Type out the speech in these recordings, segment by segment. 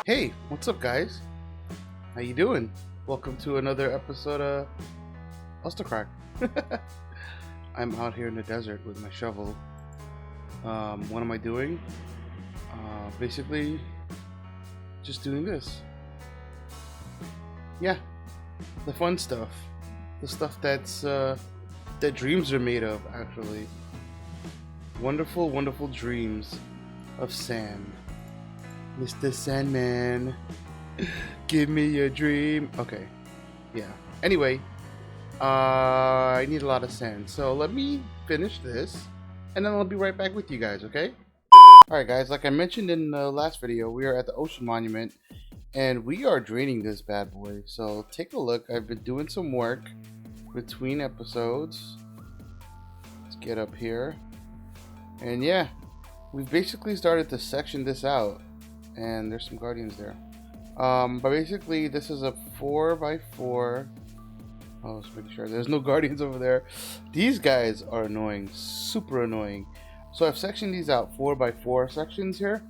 Hey, what's up guys? How you doing? Welcome to another episode of OsterCrack. I'm out here in the desert with my shovel. What am I doing? Basically, just doing this. Yeah, the fun stuff. The stuff that's that dreams are made of, actually. Wonderful, wonderful dreams of sand. Mr. Sandman, give me your dream. Okay, yeah. Anyway, I need a lot of sand, so let me finish this, and then I'll be right back with you guys, okay? Alright guys, like I mentioned in the last video, we are at the Ocean Monument, and we are draining this bad boy. So take a look. I've been doing some work between episodes. Let's get up here. And yeah, we've basically started to section this out. And there's some guardians there. But basically this is a 4x4. Oh, just making sure there's no guardians over there. These guys are annoying, super annoying. So I've sectioned these out 4x4 sections here,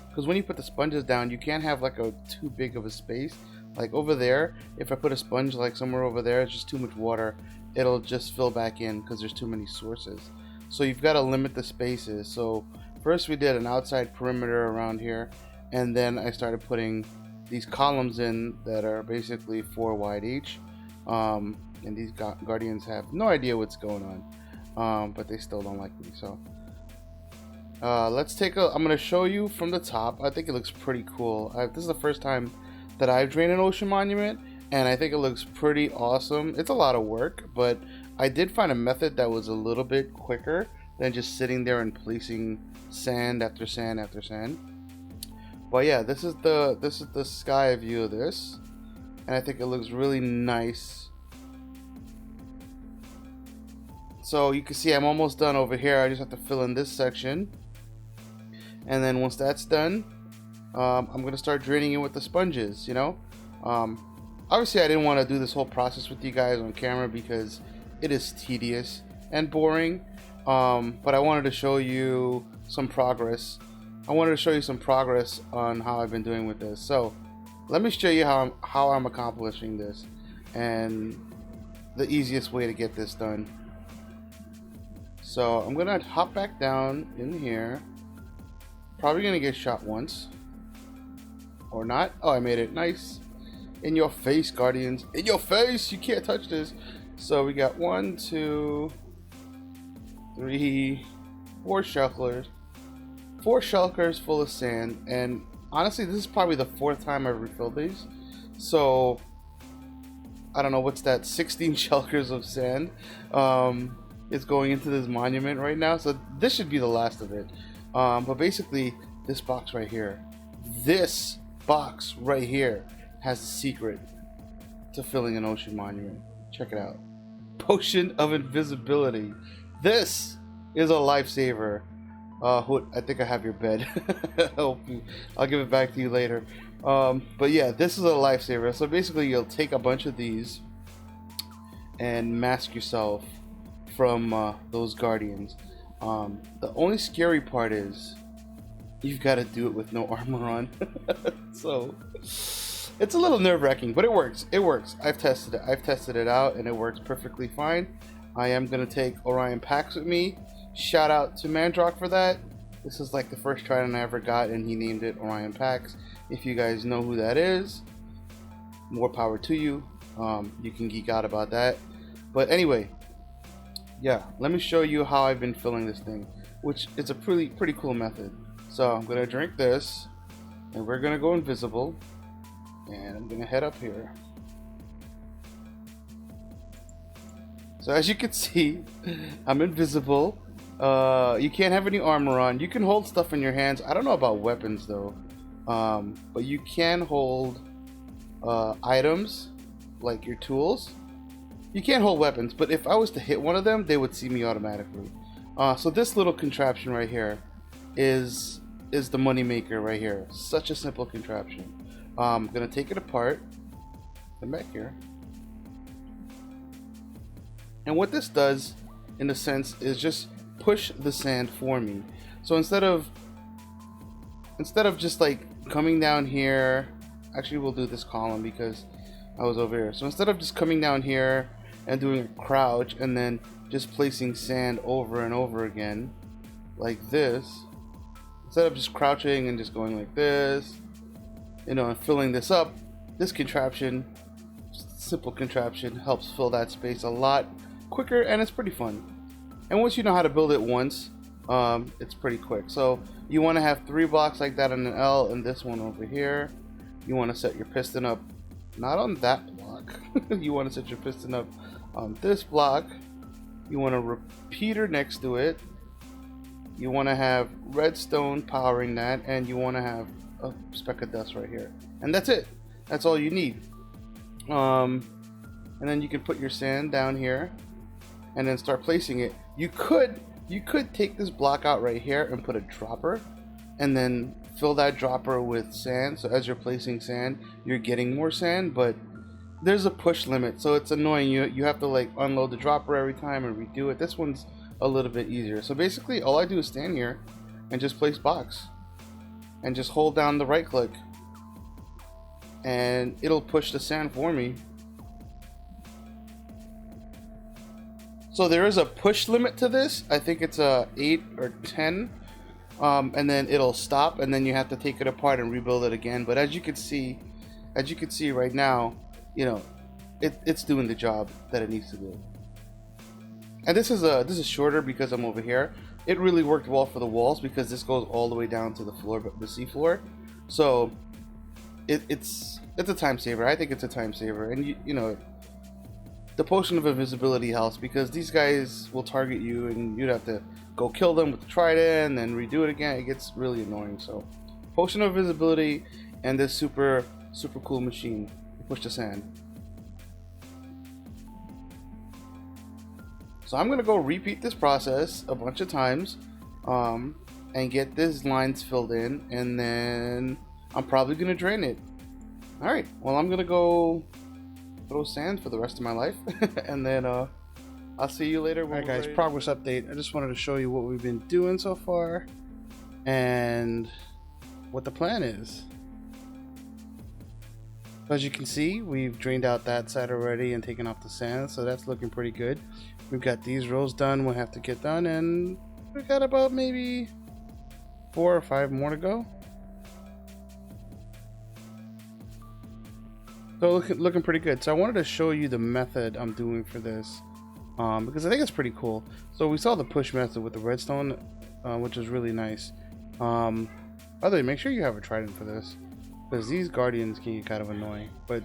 because when you put the sponges down, you can't have like a too big of a space. Like over there, if I put a sponge like somewhere over there, it's just too much water. It'll just fill back in because there's too many sources. So you've got to limit the spaces. So first we did an outside perimeter around here, and then I started putting these columns in that are basically 4 wide each. And these guardians have no idea what's going on, but they still don't like me. So let's take a, I'm going to show you from the top. I think it looks pretty cool. This is the first time that I've drained an ocean monument, and I think it looks pretty awesome. It's a lot of work, but I did find a method that was a little bit quicker than just sitting there and placing sand after sand after sand. But yeah, this is the sky view of this, and I think it looks really nice. So you can see I'm almost done over here. I just have to fill in this section, and then once that's done, I'm gonna start draining it with the sponges. You know, obviously I didn't want to do this whole process with you guys on camera because it is tedious and boring. But I wanted to show you some progress. I wanted to show you some progress on how I've been doing with this. So let me show you how I'm accomplishing this and the easiest way to get this done. So I'm gonna hop back down in here. Probably gonna get shot once or not. Oh, I made it. Nice. In your face, guardians. In your face. You can't touch this. So we got 1, 2, 3, 4 shulkers. 4 shulkers full of sand, and honestly this is probably the 4th time I've refilled these. So I don't know, what's that, 16 shulkers of sand is going into this monument right now. So this should be the last of it. But basically this box right here, has the secret to filling an ocean monument. Check it out. Potion of Invisibility. This is a lifesaver. I think I have your bed. I'll give it back to you later. But yeah, this is a lifesaver. So basically you'll take a bunch of these and mask yourself from those guardians. The only scary part is you've got to do it with no armor on. So it's a little nerve-wracking, but it works. It works. I've tested it out, and it works perfectly fine. I am gonna take Orion packs with me. Shout out to Mandrock for that. This is like the first trident I ever got, and he named it Orion packs. If you guys know who that is, more power to you. You can geek out about that. But anyway, yeah, let me show you how I've been filling this thing, which is a pretty cool method. So I'm gonna drink this, and we're gonna go invisible, and I'm gonna head up here. So as you can see, I'm invisible. You can't have any armor on. You can hold stuff in your hands. I don't know about weapons though, but you can hold items like your tools. You can't hold weapons, but if I was to hit one of them, they would see me automatically. So this little contraption right here is the money maker right here. Such a simple contraption. I'm gonna take it apart. Come back here. And what this does, in a sense, is just push the sand for me. So instead of just like coming down here, actually we'll do this column because I was over here. So instead of just coming down here and doing a crouch and then just placing sand over and over again like this, instead of just crouching and just going like this, you know, and filling this up, this contraption, simple contraption, helps fill that space a lot quicker, and it's pretty fun. And once you know how to build it once, it's pretty quick. So you want to have 3 blocks like that on an L, and this one over here. You want to set your piston up not on that block. You want to set your piston up on this block. You want a repeater next to it. You want to have redstone powering that, and you want to have a speck of dust right here, and that's it. That's all you need. And then you can put your sand down here and then start placing it. You could take this block out right here and put a dropper and then fill that dropper with sand, so as you're placing sand you're getting more sand, but there's a push limit, so it's annoying. You have to like unload the dropper every time and redo it. This one's a little bit easier. So basically all I do is stand here and just place blocks and just hold down the right click and it'll push the sand for me. So there is a push limit to this. I think it's a 8 or 10, and then it'll stop, and then you have to take it apart and rebuild it again. But as you can see right now, you know, it's doing the job that it needs to do. And this is shorter because I'm over here. It really worked well for the walls because this goes all the way down to the floor, the seafloor. So it's a time saver. I think it's a time saver, and you know. The potion of invisibility helps because these guys will target you and you'd have to go kill them with the trident and then redo it again. It gets really annoying. So potion of invisibility and this super cool machine to push the sand. So I'm gonna go repeat this process a bunch of times and get these lines filled in, and then I'm probably gonna drain it. Alright, well, I'm gonna go throw sand for the rest of my life and then I'll see you later. Alright guys, progress update. I just wanted to show you what we've been doing so far and what the plan is. As you can see, we've drained out that side already and taken off the sand, so that's looking pretty good. We've got these rows done, we'll have to get done, and we've got about maybe 4 or 5 more to go. So looking pretty good. So I wanted to show you the method I'm doing for this because I think it's pretty cool. So we saw the push method with the redstone, which is really nice. By the way, make sure you have a trident for this because these guardians can get kind of annoying. But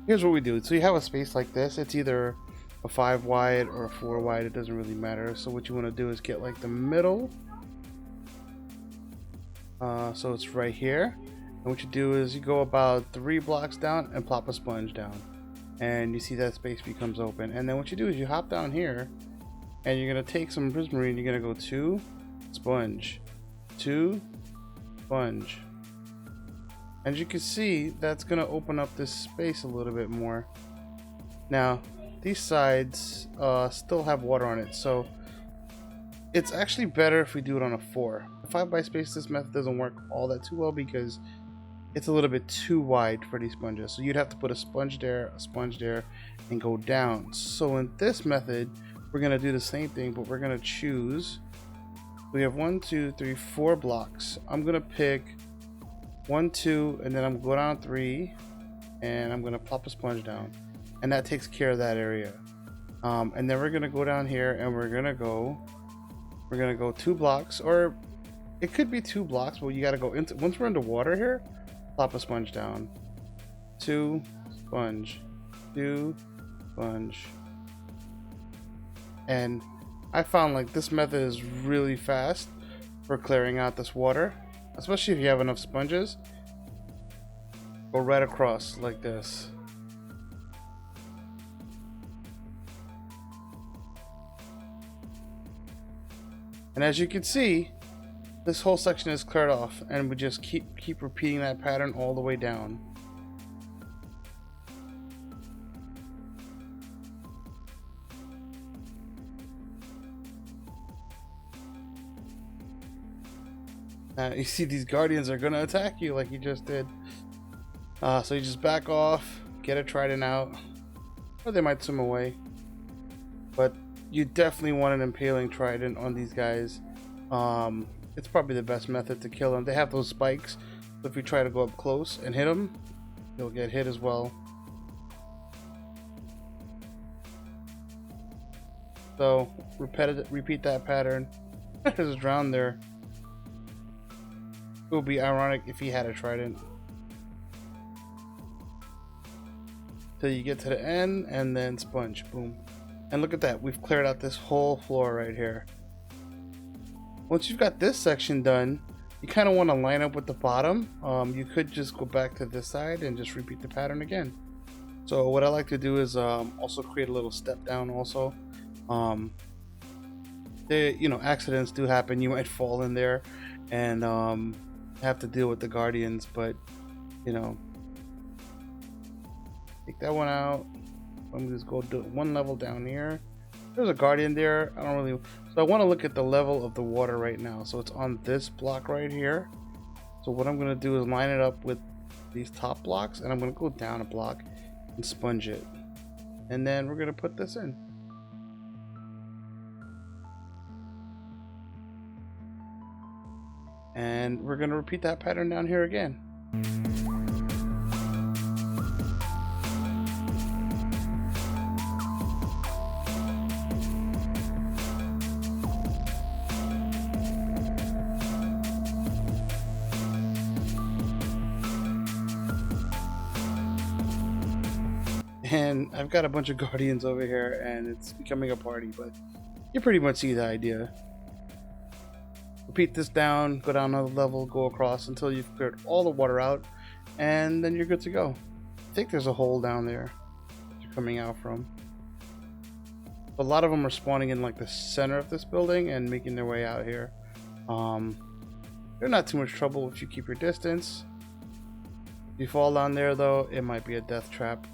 here's what we do. So you have a space like this. It's either a 5 wide or a 4 wide. It doesn't really matter. So what you want to do is get like the middle. So it's right here. And what you do is you go about 3 blocks down and plop a sponge down, and you see that space becomes open. And then what you do is you hop down here and you're gonna take some prismarine. You're gonna go 2 sponge, 2 sponge. As you can see, that's gonna open up this space a little bit more. Now these sides still have water on it, so it's actually better if we do it on a 4. The 5 by space, this method doesn't work all that too well because it's a little bit too wide for these sponges. So you'd have to put a sponge there, and go down. So in this method, we're gonna do the same thing, but we're gonna choose. We have 1, 2, 3, 4 blocks. I'm gonna pick 1, 2, and then I'm gonna go down 3, and I'm gonna plop a sponge down, and that takes care of that area. And then we're gonna go down here, and we're gonna go 2 blocks, or it could be 2 blocks, but you gotta go into, once we're into water here, plop a sponge down, 2 sponge, 2 sponge. And I found like this method is really fast for clearing out this water, especially if you have enough sponges. Go right across like this. And as you can see, this whole section is cleared off, and we just keep repeating that pattern all the way down. You see these guardians are gonna attack you like you just did. So you just back off, get a trident out, or they might swim away. But you definitely want an impaling trident on these guys. It's probably the best method to kill them. They have those spikes, so if you try to go up close and hit them, you'll get hit as well. So repeat that pattern. There's a drown there. It would be ironic if he had a trident. Till you get to the end and then sponge. Boom. And look at that. We've cleared out this whole floor right here. Once you've got this section done, you kind of want to line up with the bottom. You could just go back to this side and just repeat the pattern again. So what I like to do is also create a little step down also. Accidents do happen. You might fall in there and have to deal with the guardians, but take that one out. I'm just go do one level down here. There's a guardian there. So I want to look at the level of the water right now. So it's on this block right here. So what I'm going to do is line it up with these top blocks, and I'm going to go down a block and sponge it. And then we're going to put this in. And we're going to repeat that pattern down here again. And I've got a bunch of guardians over here and it's becoming a party, but you pretty much see the idea. Repeat this down, go down another level, go across until you've cleared all the water out, and then you're good to go. I think there's a hole down there that you're coming out from. A lot of them are spawning in like the center of this building and making their way out here. They're not too much trouble if you keep your distance. If you fall down there though, it might be a death trap.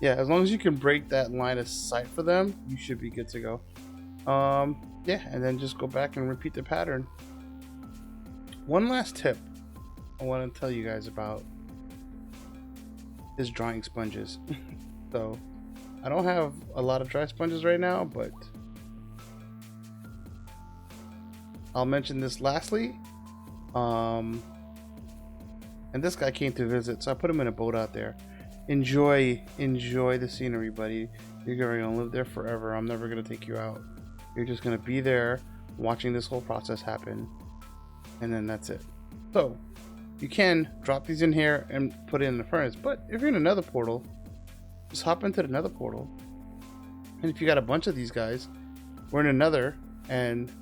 Yeah, as long as you can break that line of sight for them, you should be good to go. Yeah, and then just go back and repeat the pattern. One last tip I want to tell you guys about is drying sponges. So, I don't have a lot of dry sponges right now, but I'll mention this lastly. And this guy came to visit, so I put him in a boat out there. Enjoy the scenery, buddy. You're gonna live there forever. I'm never gonna take you out. You're just gonna be there watching this whole process happen, and then that's it. So you can drop these in here and put it in the furnace, but if you're in another portal, just hop into another portal, and if you got a bunch of these guys, we're in another and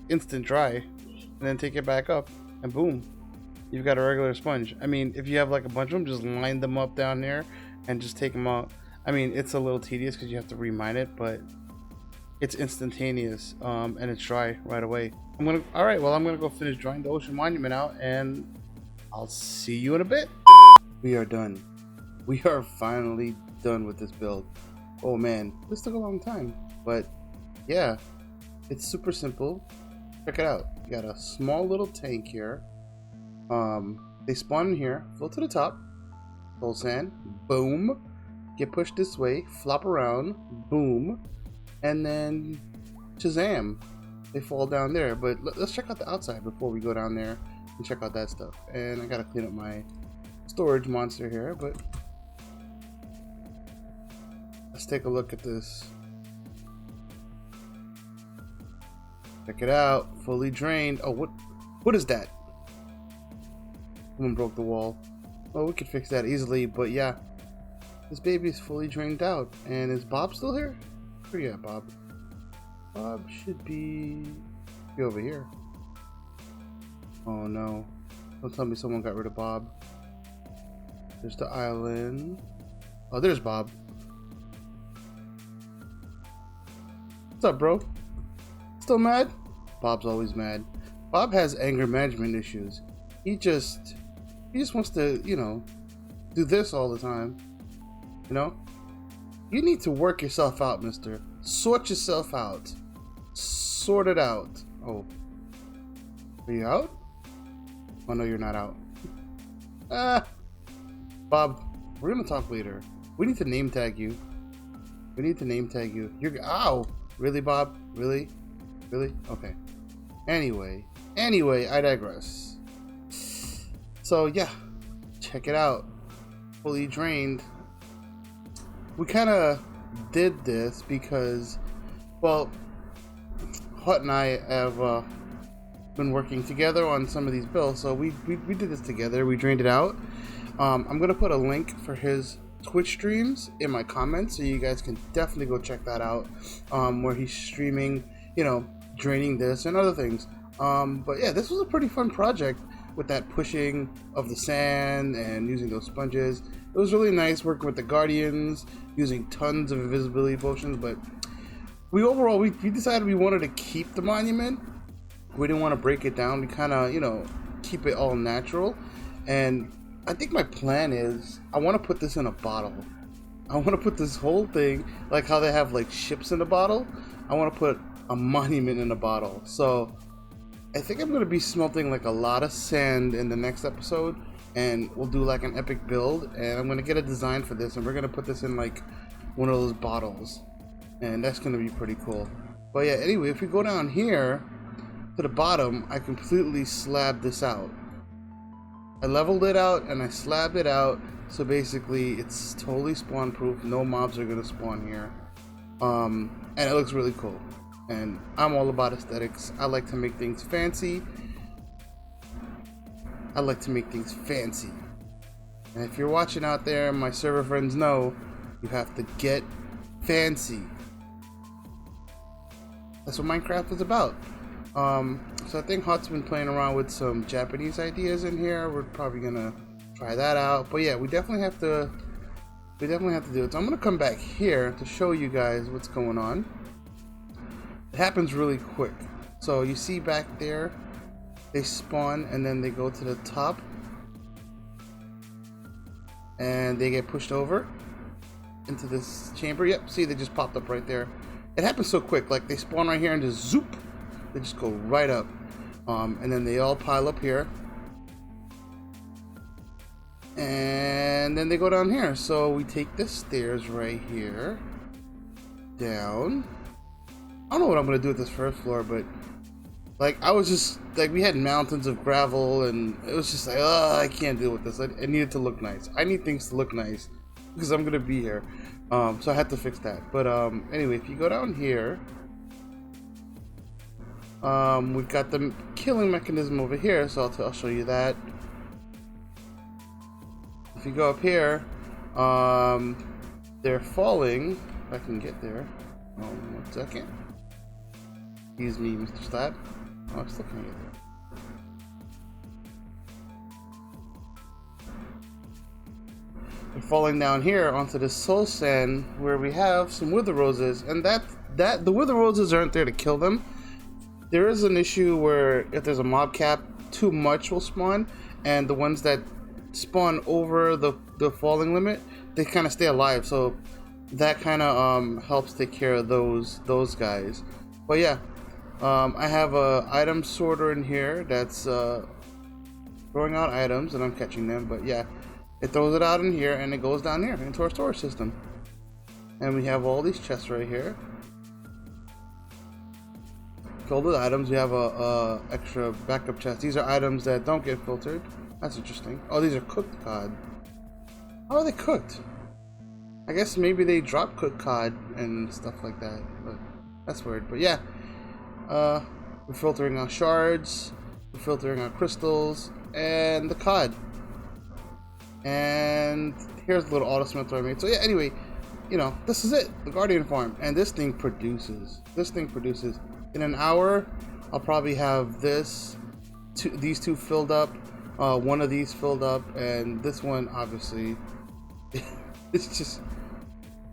instant dry, and then take it back up and boom, you've got a regular sponge. I mean, if you have like a bunch of them, just line them up down there and just take them out. I mean, it's a little tedious because you have to remine it, but it's instantaneous, and it's dry right away. Alright, well, I'm gonna go finish drying the ocean monument out, and I'll see you in a bit. We are done. We are finally done with this build. Oh man, this took a long time, but yeah, it's super simple. Check it out. You got a small little tank here. They spawn in here, fill to the top, full sand, boom, get pushed this way, flop around, boom, and then shazam, they fall down there. But let's check out the outside before we go down there and check out that stuff. And I gotta clean up my storage monster here, but let's take a look at this. Check it out, fully drained. Oh, what is that? Someone broke the wall. Well, we could fix that easily, but yeah, this baby's fully drained out. And is Bob still here? Where you at, Bob? Bob should be over here. Oh no, don't tell me someone got rid of Bob. There's the island. Oh, there's Bob. What's up, bro? Still mad? Bob's always mad. Bob has anger management issues. He just wants to, you know, do this all the time. You know? You need to work yourself out, mister. Sort yourself out. Sort it out. Oh. Are you out? Oh no, you're not out. Bob, we're gonna talk later. We need to name tag you. We need to name tag you. You're ow! Really, Bob? Really? Really? Okay. Anyway, I digress. So yeah, check it out. Fully drained. We kind of did this because, well, Hut and I have been working together on some of these builds, so we did this together. We drained it out. I'm gonna put a link for his Twitch streams in my comments, so you guys can definitely go check that out, where he's streaming, you know, draining this and other things. But yeah, this was a pretty fun project with that pushing of the sand and using those sponges. It was really nice working with the Guardians, using tons of invisibility potions, but we decided we wanted to keep the monument. We didn't want to break it down. We kind of, you know, keep it all natural. And I think my plan is I want to put this in a bottle. I want to put this whole thing, like how they have like ships in a bottle. I want to put a monument in a bottle. So I think I'm going to be smelting like a lot of sand in the next episode, and we'll do like an epic build, and I'm going to get a design for this, and we're going to put this in like one of those bottles, and that's going to be pretty cool. But yeah, anyway, if we go down here to the bottom, I completely slabbed this out. I leveled it out and I slabbed it out, so basically it's totally spawn proof. No mobs are gonna spawn here, and it looks really cool. And I'm all about aesthetics. I like to make things fancy. And if you're watching out there, my server friends know you have to get fancy. That's what Minecraft is about. So I think Hot's been playing around with some Japanese ideas in here. We're probably gonna try that out. But yeah, we definitely have to do it. So I'm gonna come back here to show you guys what's going on. It happens really quick. So you see back there, they spawn and then they go to the top and they get pushed over into this chamber. Yep, see, they just popped up right there. It happens so quick, like they spawn right here and just zoop, they just go right up, and then they all pile up here, and then they go down here. So we take the stairs right here down. I don't know what I'm gonna do with this first floor, but like I was just like, we had mountains of gravel and it was just like, oh, I can't deal with this. It needed to look nice. I need things to look nice because I'm gonna be here, so I had to fix that. But anyway, if you go down here, we've got the killing mechanism over here, so I'll show you that. If you go up here, they're falling. If I can get there. 1 second. Excuse me, Mr. Slab. Oh, I still can't get there. They're falling down here onto the soul sand where we have some wither roses, and that the wither roses aren't there to kill them. There is an issue where if there's a mob cap, too much will spawn, and the ones that spawn over the falling limit, they kind of stay alive. So that kind of helps take care of those guys. But yeah, I have a item sorter in here that's throwing out items, and I'm catching them. But yeah, it throws it out in here and it goes down here into our storage system, and we have all these chests right here filled with items. We have a extra backup chest. These are items that don't get filtered. That's interesting. Oh, these are cooked cod. How are they cooked? I guess maybe they drop cooked cod and stuff like that, but that's weird. But yeah, we're filtering our shards, we're filtering our crystals, and the cod. And here's a little auto smelter I made. So yeah, anyway, you know, this is it, the Guardian farm, and this thing produces. In an hour, I'll probably have these two filled up, one of these filled up, and this one, obviously, it's just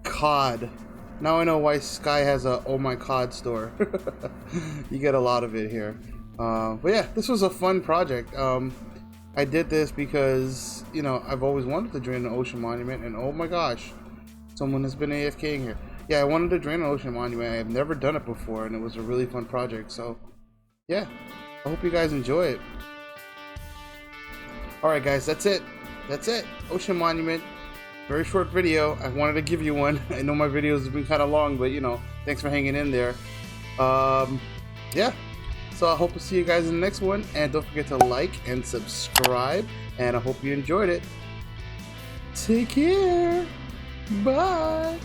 cod Now I know why Sky has a oh my god store. You get a lot of it here. But yeah, this was a fun project. I did this because, you know, I've always wanted to drain an ocean monument, and oh my gosh, someone has been AFKing here. Yeah, I wanted to drain an ocean monument. I have never done it before, and it was a really fun project. So yeah, I hope you guys enjoy it. Alright guys, that's it. That's it. Ocean monument. Very short video. I wanted to give you one. I know my videos have been kind of long, but you know, thanks for hanging in there. Yeah. So I hope to see you guys in the next one, and don't forget to like and subscribe, and I hope you enjoyed it. Take care. Bye.